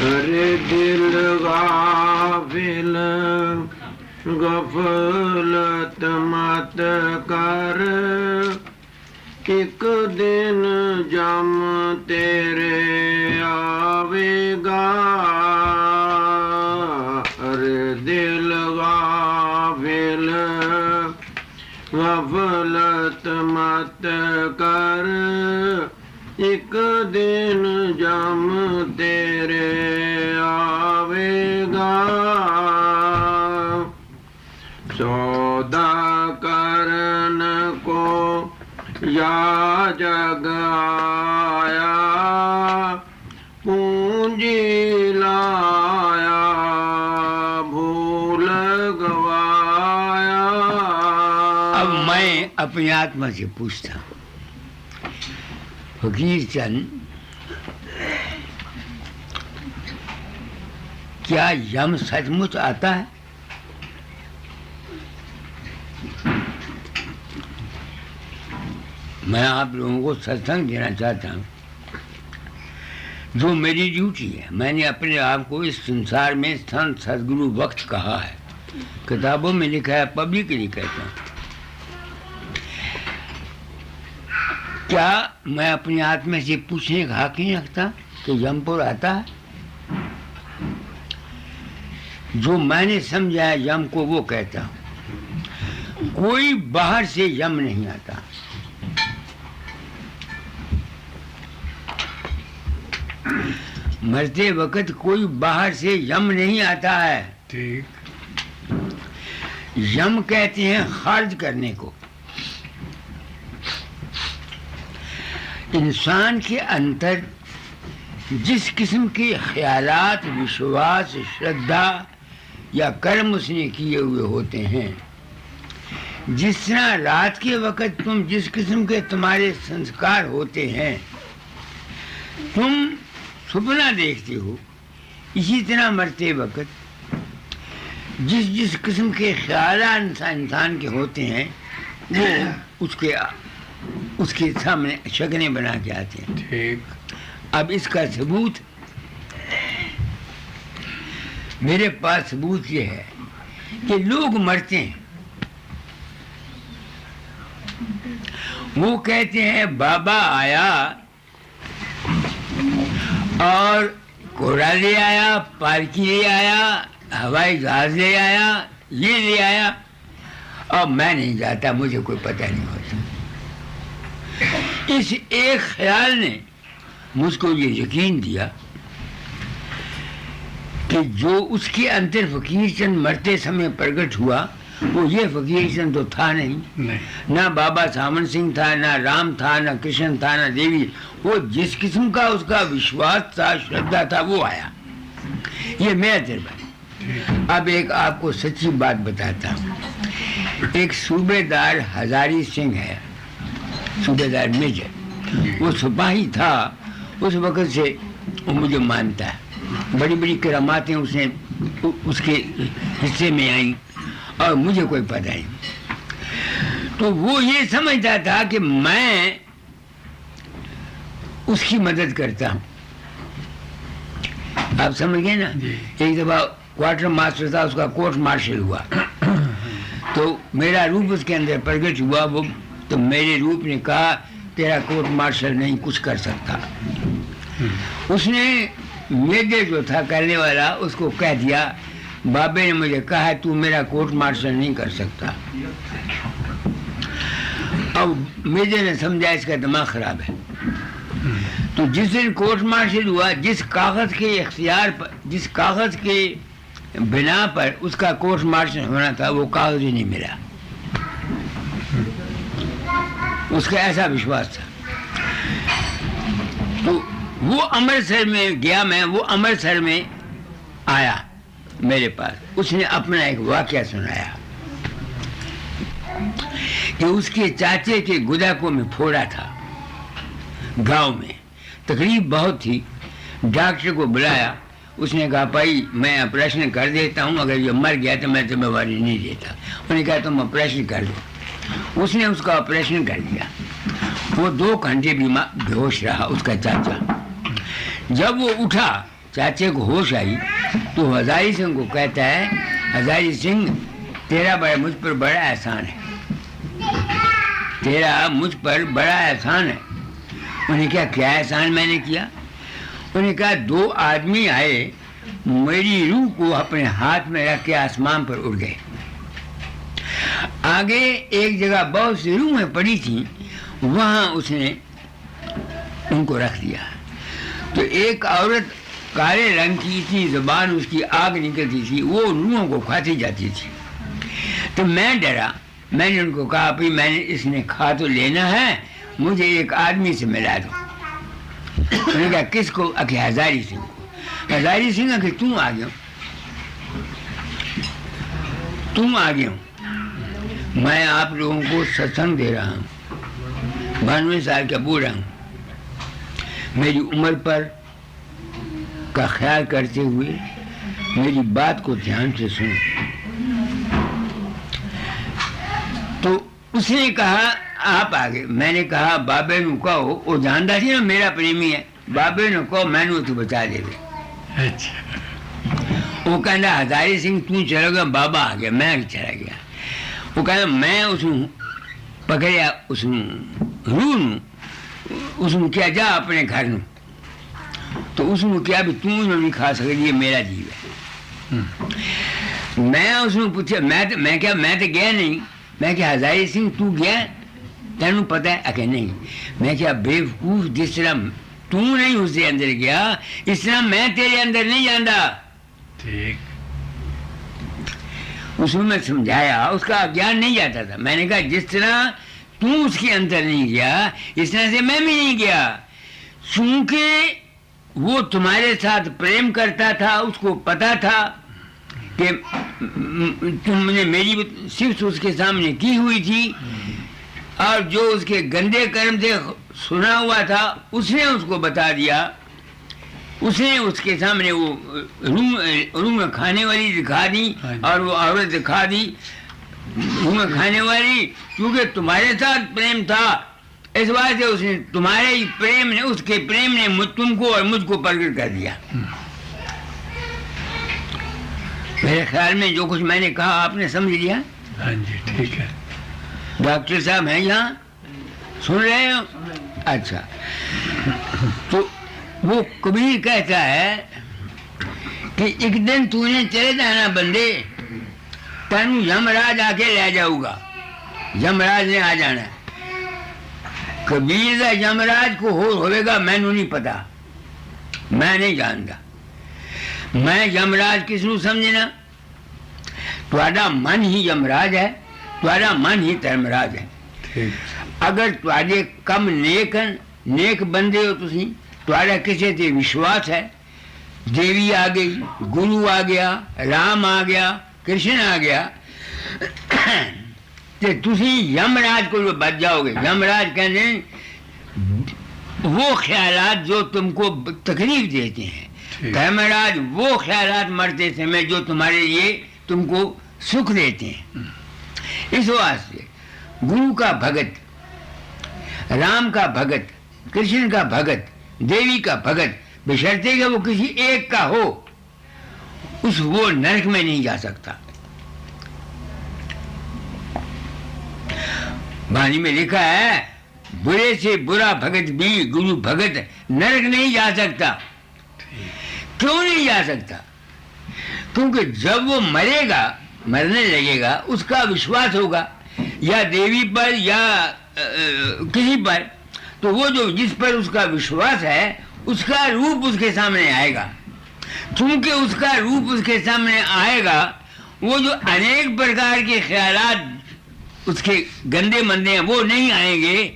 अरे दिल गाफिल गफलत मत कर, एक दिन जम तेरे आवेगा। अरे दिल गाफिल गफलत मत कर, एक दिन जम तेरे आवेगा। सौदा करन को या जग आया, पूंजी लाया भूल गवाया। अब मैं अपनी आत्मा से पूछता हूँ, फकीर चंद, क्या यम सचमुच आता है? मैं आप लोगों को सत्संग देना चाहता हूँ, जो मेरी ड्यूटी है। मैंने अपने आप को इस संसार में संत सदगुरु वक्त कहा है, किताबों में लिखा है, पब्लिकली कहता हूँ। क्या मैं अपनी आत्मा से पूछने का हक नहीं रखता कि यमपुर आता है? जो मैंने समझा है यम को वो कहता हूँ। कोई बाहर से यम नहीं आता। मरते वक्त कोई बाहर से यम नहीं आता है। ठीक। यम कहते हैं खारिज करने को। इंसान के अंदर जिस किस्म के ख्यालात, विश्वास, श्रद्धा या कर्म उसने किए हुए होते हैं, जिस तरह रात के वक्त तुम जिस किस्म के तुम्हारे संस्कार होते हैं, तुम सपना देखते हो, इसी तरह मरते वक्त जिस जिस किस्म के ख्यालात इंसान के होते हैं, वो उसके सामने शक्लें बना के आते हैं। ठीक। अब इसका सबूत मेरे पास सबूत ये है कि लोग मरते हैं, वो कहते हैं बाबा आया और घोड़ा ले आया, पालकी ले आया, हवाई जहाज ले आया, ये ले आया, और मैं नहीं जाता, मुझे कोई पता नहीं होता। इस एक ख्याल ने मुझको ये यकीन दिया कि जो उसके अंदर फकीर चंद मरते समय प्रकट हुआ, वो ये फकीर चंद तो था नहीं। ना बाबा सामन सिंह था, ना राम था, ना कृष्ण था, ना देवी। वो जिस किस्म का उसका विश्वास था, श्रद्धा था, वो आया। ये मेरा तजुर्बा। अब एक आपको सच्ची बात बताता हूँ। एक सूबेदार हजारी सिंह है, सूबेदार मेजर, वो सिपाही था। उस वक्त से वो मुझे मानता है। बड़ी बड़ी करामातें उसने उसके हिस्से में आई और मुझे कोई पता नहीं। तो वो ये समझता था कि मैं उसकी मदद करता हूँ। आप समझ गए ना? एक दफा क्वार्टर मास्टर था, उसका कोर्ट मार्शल हुआ, तो मेरा रूप उसके अंदर प्रकट हुआ। वो तो मेरे रूप ने कहा तेरा कोर्ट मार्शल नहीं कुछ कर सकता। उसने मेजर जो था करने वाला, उसको कह दिया बाबे ने मुझे कहा है तू मेरा कोर्ट मार्शल नहीं कर सकता। अब मेजर ने समझा इसका दिमाग खराब है। तो जिस दिन कोर्ट मार्शल हुआ, जिस कागज के इख्तियार पर, जिस कागज के बिना पर उसका कोर्ट मार्शल होना था, वो कागज ही नहीं मिला। उसका ऐसा विश्वास था। तो वो अमृतसर में गया, मैं वो अमृतसर में आया मेरे पास। उसने अपना एक वाकया सुनाया कि उसके चाचे के गुदा में फोड़ा था गांव में, तकलीफ बहुत थी। डॉक्टर को बुलाया, उसने कहा भाई मैं ऑपरेशन कर देता हूँ, अगर ये मर गया तो मैं जिम्मेवारी नहीं देता। उन्होंने कहा तुम ऑपरेशन कर दो। उसने उसका ऑपरेशन कर दिया। वो 2 घंटे बीमार बेहोश रहा उसका चाचा। जब वो उठा, चाचे को होश आई, तो हजारी सिंह को कहता है, हजारी सिंह तेरा मुझ पर बड़ा एहसान है, तेरा मुझ पर बड़ा एहसान है। उन्हें क्या एहसान मैंने किया? उन्हें कहा 2 आदमी आए, मेरी रूह को अपने हाथ में रख के आसमान पर उड़ गए। आगे एक जगह बहुत सी रूहें पड़ी थी, वहां उसने उनको रख दिया। तो एक औरत काले रंग की थी, जुबान उसकी आग निकलती थी, वो रूहों को खाती जाती थी। तो मैं डरा, मैंने उनको कहा भाई मैंने इसने खा तो लेना है, मुझे एक आदमी से मिला दो। उन्होंने कहा किसको? अखि हजारी सिंह को। हजारी सिंह अखि तुम आ गए, तुम आ गए, मैं आप लोगों को सत्संग दे रहा हूँ, 92 साल का बूढ़ा हूँ, मेरी उम्र पर का ख्याल करते हुए मेरी बात को ध्यान से सुनो। तो उसने कहा आप आगे। मैंने कहा बाबे नु कहो, वो जानता थी ना मेरा प्रेमी है, बाबे नु कहो मैनू तू बचा दे। अच्छा। वो कहना हजारी सिंह तू चला गया, बाबा आ गया, मैं चला गया। वो कहना मैं उसनू पकड़िया, उसनू रूह नू, उसनू क्या जा अपने घर नू। तो उसनू क्या भी तू नहीं खा सकती, ये मेरा जीव है। मैं उसनू पूछा, मैं तो गया नहीं। मैं क्या हजारी सिंह तू गया, तेनू पता है? अके नहीं। मैं क्या बेवकूफ, जिस तरह तू नहीं उसके अंदर गया, इस तरह मैं तेरे अंदर नहीं जाता। ठीक। उसमें मैं समझाया, उसका ज्ञान नहीं जाता था। मैंने कहा जिस तरह तू उसके अंदर नहीं गया, इस तरह से मैं भी नहीं गया। चूंकि वो तुम्हारे साथ प्रेम करता था, उसको पता था कि तुमने मेरी सिर्फ उसके सामने की हुई थी, और जो उसके गंदे कर्म से सुना हुआ था उसने उसको बता दिया। उसने उसके सामने वो रूम में खाने वाली दिखा दी, और वो औरत दिखा दी रूम में खाने वाली, क्योंकि तुम्हारे साथ प्रेम था, इस बात से उसने तुम्हारे ही प्रेम ने, उसके प्रेम ने तुमको और मुझको प्रकट कर दिया। मेरे ख्याल में जो कुछ मैंने कहा आपने समझ लिया। हाँ जी ठीक है। डॉक्टर साहब हैं यहाँ, सुन रहे हो? अच्छा। तो वो कबीर कहता है कि एक दिन तूने चले जाना बंदे, तेनू यमराज आके ले जाऊगा, यमराज ने आ जाना। कबीर का यमराज को होगा मैनू नहीं पता, मैं नहीं जानता। मैं यमराज किसनू समझना? तुम्हारा मन ही यमराज है, तुम्हारा मन ही धर्मराज है। अगर तुम्हारे कम नेक बंदे हो, तुसी तुम्हारा किसी से विश्वास है, देवी आ गई, गुरु आ गया, राम आ गया, कृष्ण आ गया, तो तुसी यमराज को जो बच जाओगे। यमराज कहने वो ख्यालात जो तुमको तकलीफ देते हैं, धर्मराज वो ख्यालात मरते समय जो तुम्हारे लिए तुमको सुख देते हैं। इस वास्ते गुरु का भगत, राम का भगत, कृष्ण का भगत, देवी का भगत, बशर्ते कि वो किसी एक का हो, वो नरक में नहीं जा सकता। वाणी में लिखा है बुरे से बुरा भगत भी गुरु भगत नरक नहीं जा सकता। क्यों नहीं जा सकता? क्योंकि जब वो मरेगा, मरने लगेगा, उसका विश्वास होगा या देवी पर या किसी पर, तो वो जो जिस पर उसका विश्वास है उसका रूप उसके सामने आएगा। क्योंकि उसका रूप उसके सामने आएगा, वो जो अनेक प्रकार के ख्यालात उसके गंदे मंदे हैं वो नहीं आएंगे।